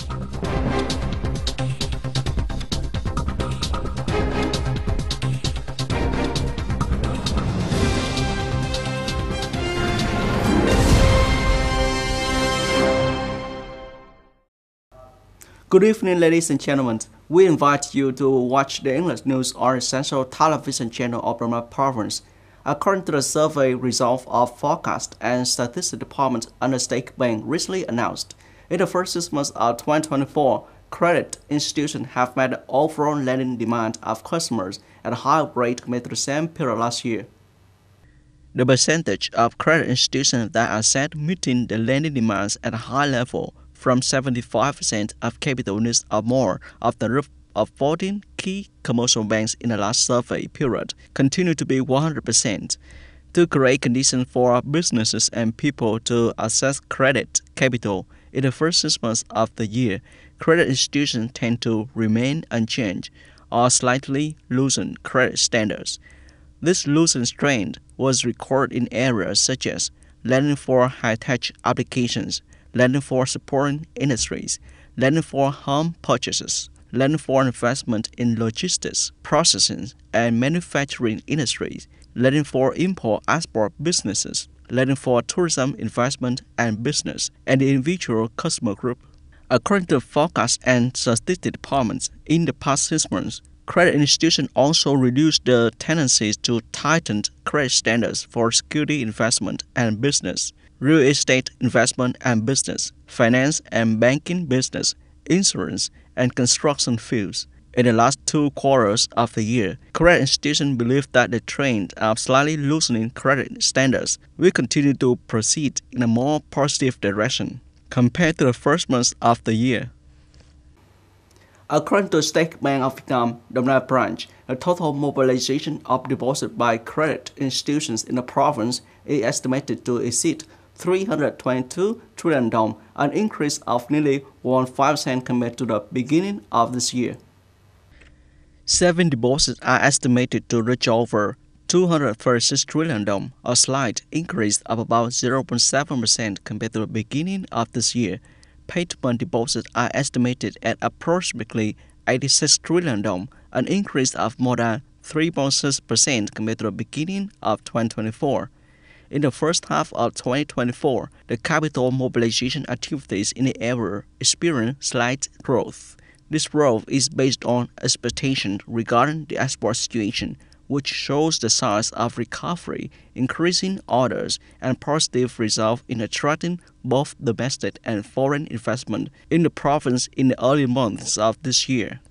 Good evening, ladies and gentlemen. We invite you to watch the English news on the central television channel of Burma Province. According to the survey result of Forecast and Statistics Department under State Bank recently announced, in the first 6 months of 2024, credit institutions have met the overall lending demand of customers at a higher rate compared to the same period last year. The percentage of credit institutions that are set meeting the lending demands at a high level from 75% of capital needs or more of the group of 14 key commercial banks in the last survey period continue to be 100%. To create conditions for businesses and people to access credit capital in the first 6 months of the year, credit institutions tend to remain unchanged or slightly loosen credit standards. This loosened trend was recorded in areas such as lending for high-tech applications, lending for supporting industries, lending for home purchases, lending for investment in logistics, processing, and manufacturing industries, lending for import-export businesses, lending for tourism investment and business, and the individual customer group. According to the Forecast and Statistics Department, in the past 6 months, credit institutions also reduced the tendencies to tighten credit standards for security investment and business, real estate investment and business, finance and banking business, insurance, and construction fields. In the last 2 quarters of the year, credit institutions believe that the trend of slightly loosening credit standards will continue to proceed in a more positive direction compared to the first months of the year. According to State Bank of Vietnam, Dom branch, the total mobilization of deposits by credit institutions in the province is estimated to exceed 322 trillion dong, an increase of nearly 1.5% compared to the beginning of this year. Saving deposits are estimated to reach over 236 trillion dong, a slight increase of about 0.7% compared to the beginning of this year. Payment deposits are estimated at approximately 86 trillion dong, an increase of more than 3.6% compared to the beginning of 2024. In the first half of 2024, the capital mobilization activities in the area experienced slight growth. This growth is based on expectations regarding the export situation, which shows the signs of recovery, increasing orders, and positive results in attracting both domestic and foreign investment in the province in the early months of this year.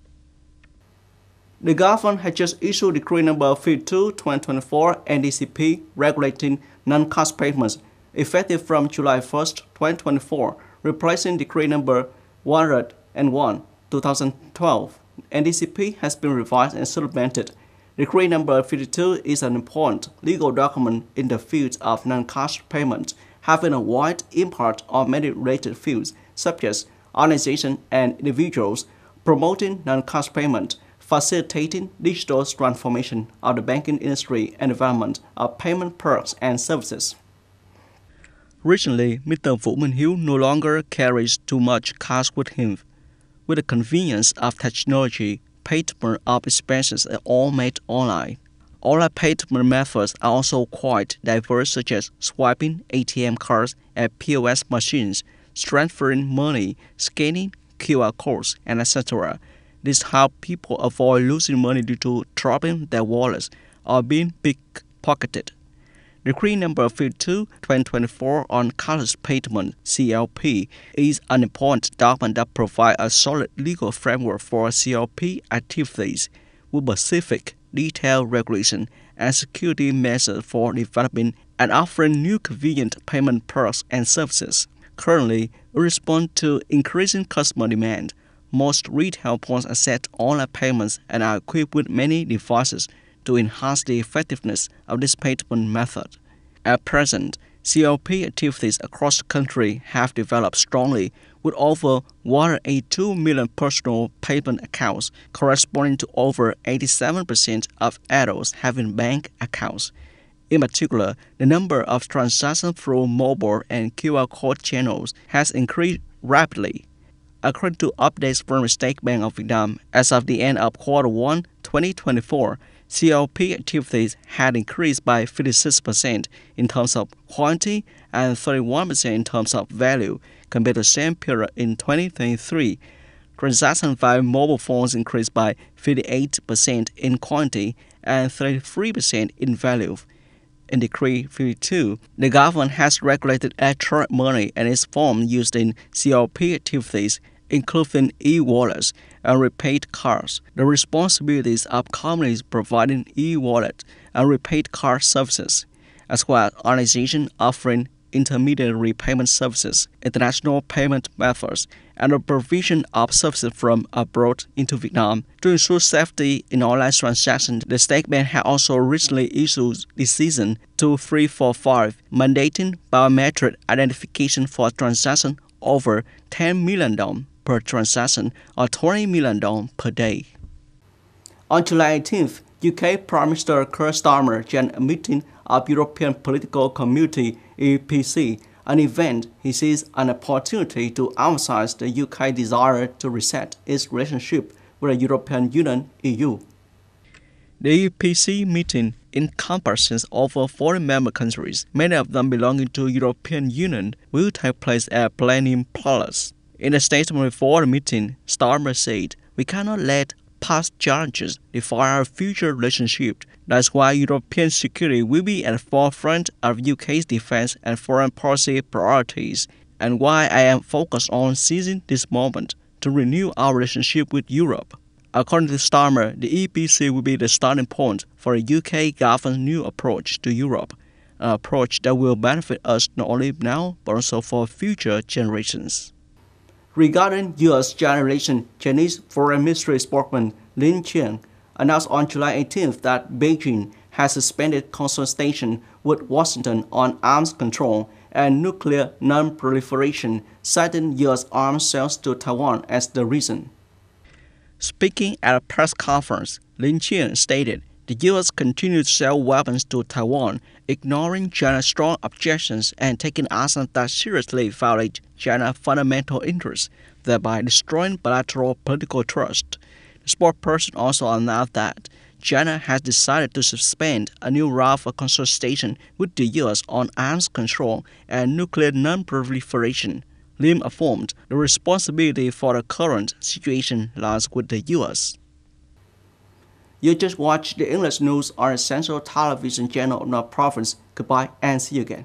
The government has just issued Decree number 52/2024 NDCP regulating non-cash payments, effective from July 1st, 2024, replacing Decree number 101/2012. NDCP has been revised and supplemented. Decree number 52 is an important legal document in the field of non-cash payments, having a wide impact on many related fields, such as organizations and individuals, promoting non-cash payment, facilitating digital transformation of the banking industry and development of payment products and services. Recently, Mr. Vũ Minh Hiếu no longer carries too much cash with him. With the convenience of technology, payment of expenses are all made online. Online payment methods are also quite diverse, such as swiping ATM cards at POS machines, transferring money, scanning QR codes, and etc. This helps people avoid losing money due to dropping their wallets or being pickpocketed. Decree number 52/2024 on cashless payment (CLP) is an important document that provides a solid legal framework for CLP activities, with specific, detailed regulation and security measures for developing and offering new convenient payment products and services. Currently, in response to increasing customer demand, most retail points accept online payments and are equipped with many devices to enhance the effectiveness of this payment method. At present, CLP activities across the country have developed strongly, with over 182 million personal payment accounts, corresponding to over 87% of adults having bank accounts. In particular, the number of transactions through mobile and QR code channels has increased rapidly. According to updates from the State Bank of Vietnam, as of the end of Q1 2024, COP activities had increased by 56% in terms of quantity and 31% in terms of value compared to the same period in 2023. Transactions via mobile phones increased by 58% in quantity and 33% in value. In Decree 52, the government has regulated electronic money and its form used in COP activities, including e-wallets and repaid cards. The responsibilities of companies providing e-wallet and repaid card services, as well as organizations offering intermediary payment services, international payment methods, and the provision of services from abroad into Vietnam. To ensure safety in online transactions, the State Bank has also recently issued Decision 2345, mandating biometric identification for transactions over $10 million per transaction or $20 million per day. On July 18th, UK Prime Minister Keir Starmer joined a meeting of European Political Community (EPC), an event he sees an opportunity to emphasize the UK's desire to reset its relationship with the European Union (EU). The EPC meeting encompasses over 40 member countries, many of them belonging to the European Union, will take place at Palladium Palace. In a statement before the meeting, Starmer said, "We cannot let past challenges define our future relationship. That's why European security will be at the forefront of UK's defense and foreign policy priorities, and why I am focused on seizing this moment to renew our relationship with Europe." According to Starmer, the EPC will be the starting point for the UK government's new approach to Europe, an approach that will benefit us not only now but also for future generations. Regarding U.S. generation, Chinese Foreign Ministry spokesman Lin Qian announced on July 18th that Beijing has suspended consultation with Washington on arms control and nuclear non-proliferation, citing U.S. arms sales to Taiwan as the reason. Speaking at a press conference, Lin Qian stated, "The U.S. continues to sell weapons to Taiwan, ignoring China's strong objections and taking actions that seriously violate China's fundamental interests, thereby destroying bilateral political trust." The spokesperson also announced that China has decided to suspend a new round of consultation with the U.S. on arms control and nuclear non-proliferation. Lim affirmed the responsibility for the current situation lies with the U.S. You just watched the English news on Essential Television channel of North Province. Goodbye and see you again.